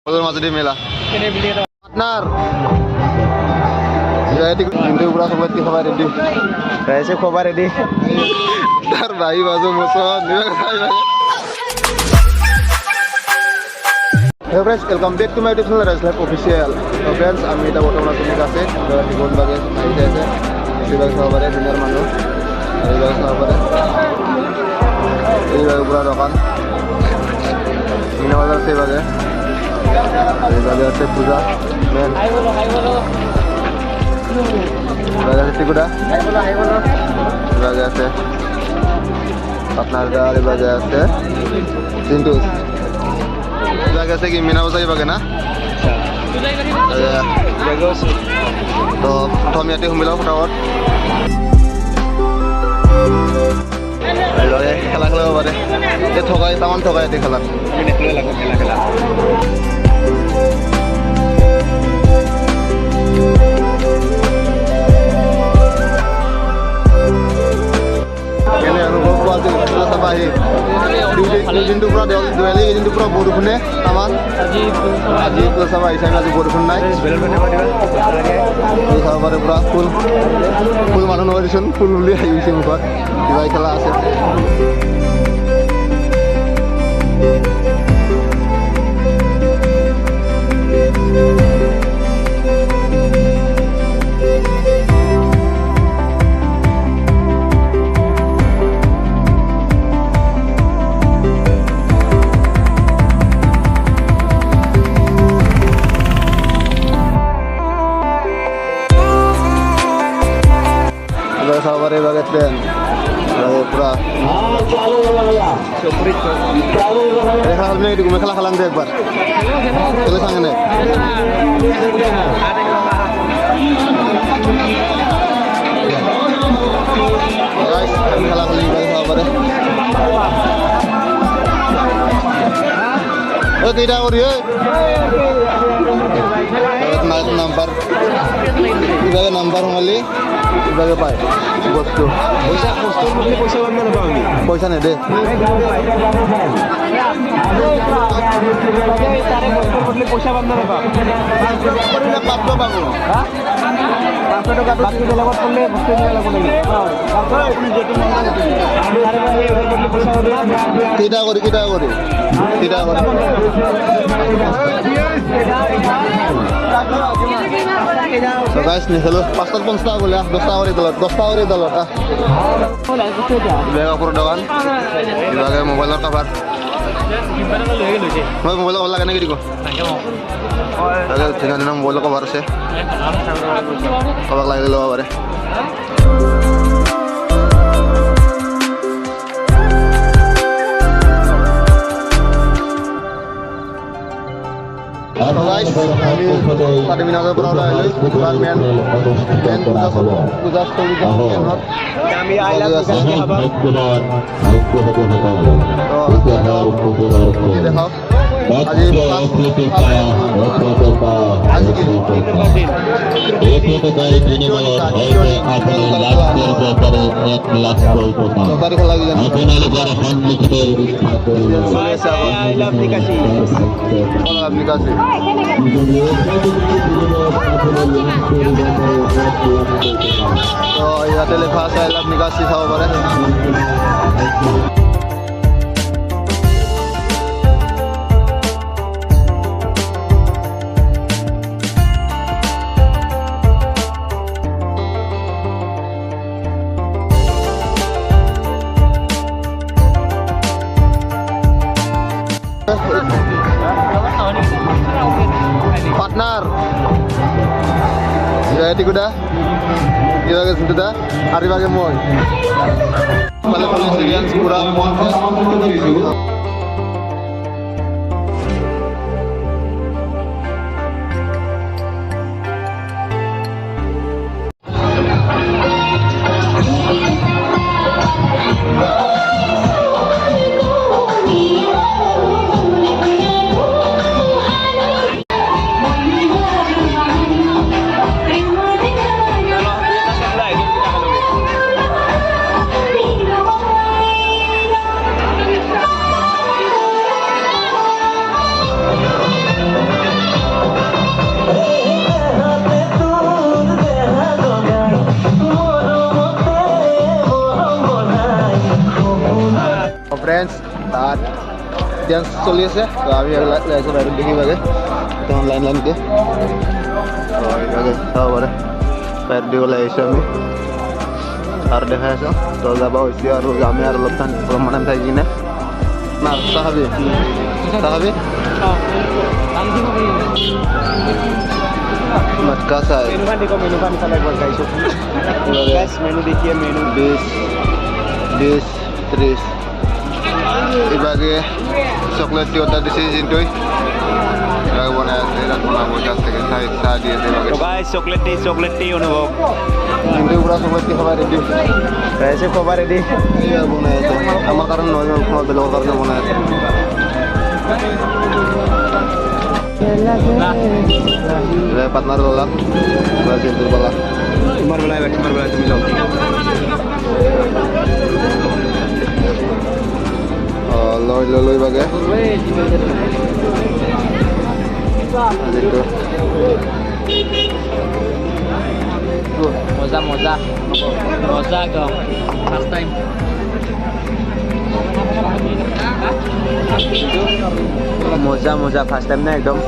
মাজুলী মেলা partner কিন্তু পুরা সবাই খাবার রেডি রাইছে খাবার রেডি তার ভাই বাজু মোসন Hey friends, welcome back to my YouTube channel Rise Life Official. So friends, আমি এটা বর্তমানে তুমি কাছে জীবন বাগে আইতে আছে বেশিরভাগ সহবারে দিনের মানুষ এইভাবে সহবারে এইভাবে পুরা দোকান মিনা বাজার সেইভাবে এইভাবে আছে পূজা মেন এইভাবে আছে টিকুটা এইভাবে আছে আপনার এইভাবে আছে চিন্টু ইবাগে আছে কি মিনা বাজার ইবাগে না তো প্রথম ইয়াতে সুমিলাও ফটাফট খেলা খেলাব পাৰে এই ঠগাই তামান ঠগাই ইয়াতে খেলা দেখলে লাগো খেলা খেলা দিনটো পুৰা দুৱালি দিনটো পুৰা বৰষুণে তামান আজি চাব আহিছে আজি বৰষুণ নাই চাব পাৰে পুৰা ফুল ফুল মানুহ নহয় দেচোন ফুল বুলি আহি গৈছে মুখত কিবা খেলা আছে সাবারে বাগে ট্রেন পুরা দেখা হল মেয়ে মেখেলা খেলাম দে একবার খেলে সামনে খেলা খেলি সাবারে কেইটা করি নাম্বার কিভাবে নাম্বার সোমালি কিভাবে পায় বস্তু পয়সা নেদে পয়সা বান্ধা পাব কেইটা কৰি গাইছ নিখেলো ৫-৫ টাকা গ'লে ১০ টাকা কৰি দলত বেগাপুৰ দোকান কিবাকে মোবাইলৰ কাভাৰ মই মোবাইলৰ কভাৰ লাগে নেকি দিব ধুনীয়া ধুনীয়া মোবাইলৰ কভাৰ আছে কাৰোবাক লাগিলে ল'ব পাৰে টাৰ্মিনালেৰ পৰা ওলাই পূজাস্থলী আমি দেখাওক আজি ইয়াতে লেখা আছে আই লাভ নিকাশি চাব পাৰে partner jadi kuda dia ke situ dah hari bagi moi kalau polisian kurang mau dance চলি আছে তো আমি লৈ আছোঁ বাহিৰত দেখিবাগে তোমাৰ লাইনকে চাব পাৰে বাহিৰত দিবলৈ আহিছোঁ আমি আৰু দেখাই আছোঁ তো যাব হৈছে আৰু আমি আৰু অলপমান থাকি কিনে না চাহ খাবি मटका सा है मेनू का निकाला एक बार गाइस मेनू देखिए मेनू 20 30 इबागे chocolate tea order this is into इबागे बनाया है रात बना बहुत जास्त के साथ दिए थे तो गाइस चॉकलेट टी अनुभव इनटू पूरा चॉकलेट टी खबर रेडी कैसे खबर रेडी ये बनाया था हमारे कारण नॉन में बेलो कारण बनाया था partner dolak berarti itu bola kemar bola itu misal loi bagai itu moza dong first time moza first time na ekdom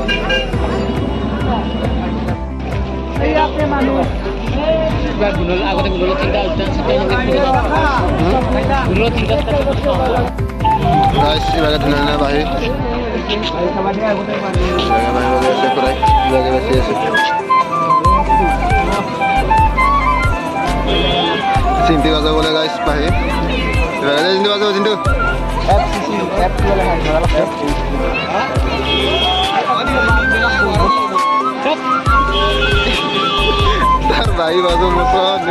guys, ibaga dhunana bahi. Sinti baza boleh guys bahi. Ibaga sinti baza sinti. F boleh F. Bayi bazu musuh,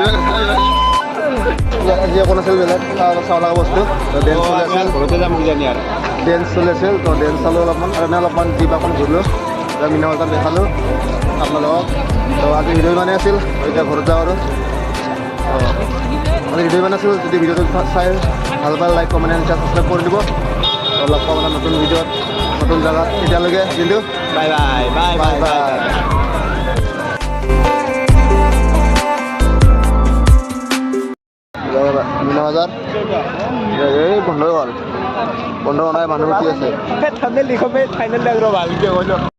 dia kena sel belat, salah bosku, dance sel, kalau tidak mungkin ya. Dance sel, तो dance selalu lapan, karena lapan di bakal dulu, dan minum altan dekalu, apa loh, तो आगे video mana hasil, kita kerja orang, आगे video mana hasil, jadi video itu saya, hal-hal like, comment, dan subscribe कर दिबो, और लापा mana nonton video, nonton jalan, tidak lagi, gitu, bye. Minazar, ya bondol, bondol orang mana mesti আছে. Thumbnail लिखो मैं final लग रहा है